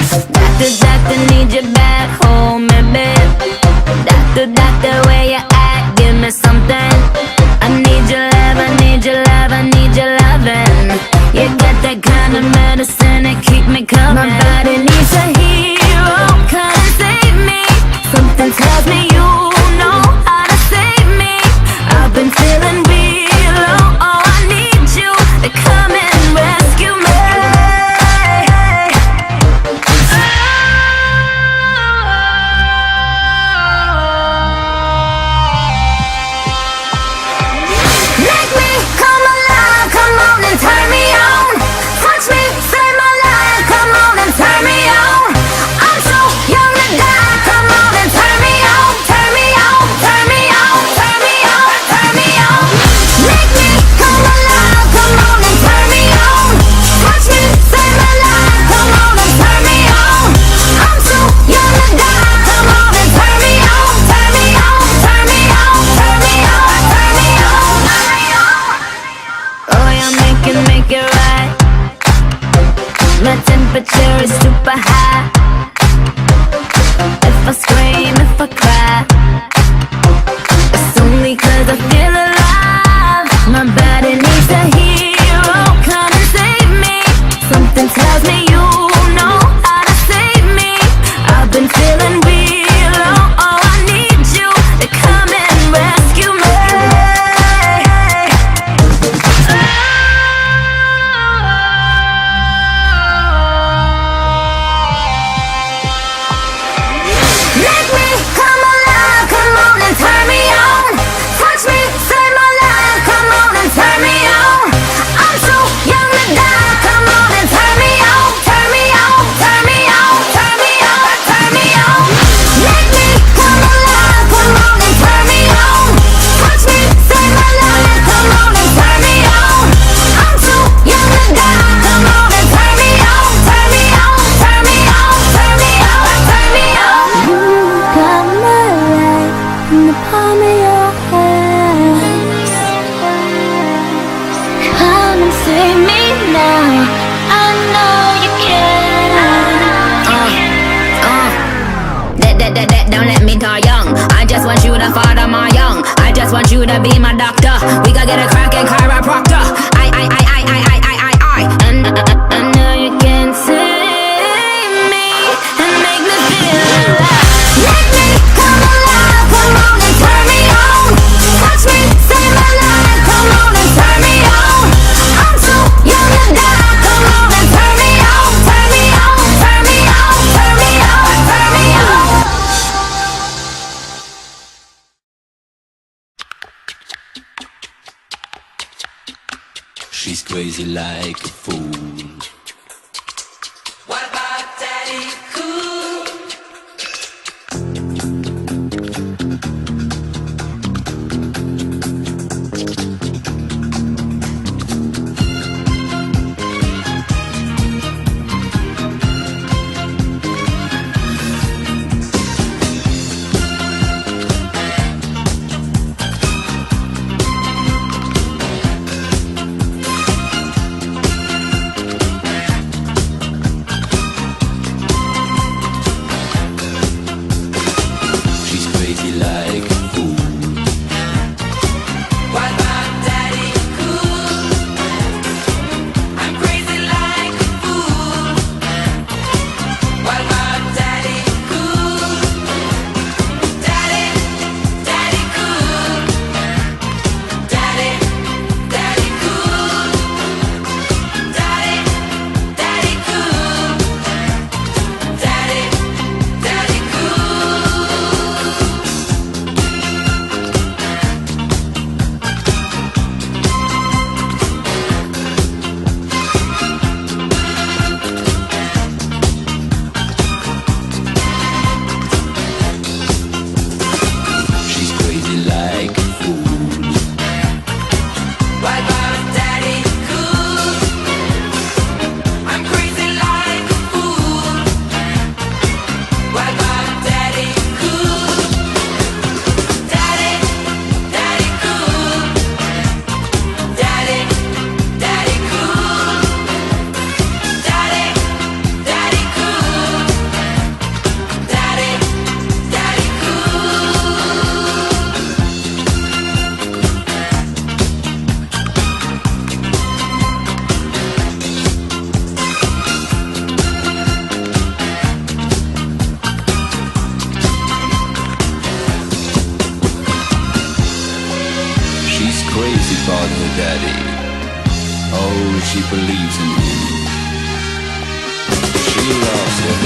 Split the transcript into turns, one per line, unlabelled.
Doctor, need you back home, babe. Doctor, where you at? Give me something. I need your love, I need your love, I need your loving. You got that kind of medicine that keep me coming. My body needs a hero, come and save me. Something tells me you know how to save me. I've been feeling real low, oh I need you to come and rescue me. Make me come alive, come on and turn me on. Touch me, save my life, come on and turn me on. I'm so young to die, come on and turn me on. Turn me on, turn me on, turn me on, turn me on. Make me come alive, come on and turn me on. Touch me, save my life, come on and turn me on. I'm so young to die, come on and turn me on. Turn me on, turn me on, turn me on, turn me on. Oh, yeah, make it right. My temperature is super high. If I scream, if I cry, it's only 'cause I feel alive. My body needs a hero, come and save me. Something tells me you know how to save me. I've been feeling real low, oh I need you to come and rescue me. Make me come alive, come on and turn me on. Touch me, save my life, come on and turn me on. I'm so young to die, come on and turn me on. Turn me on, turn me on, turn me on, turn me on. Make me come alive, come on and turn me on. Touch me, save my life, come on and turn me on. I'm so young to die, come on and turn me on. Turn me on, turn me on, turn me on, turn me on. You got my life in the palm of your hands. Come and save me now. I know you can. Don't let me die young. I just want you to father my young. I just want you to be my doctor. We gotta get a cracking chiropractor. And I know you can save me and make me feel alive. Make me come alive, come on and turn me on. Touch me, save my life, come on and turn me on. I'm so young to die, come on and turn me on. Turn me on, turn me on, turn me on, turn me on.
She's crazy like a fool.
What about Daddy Cool?
God, her daddy. Oh, she believes in him. She loves her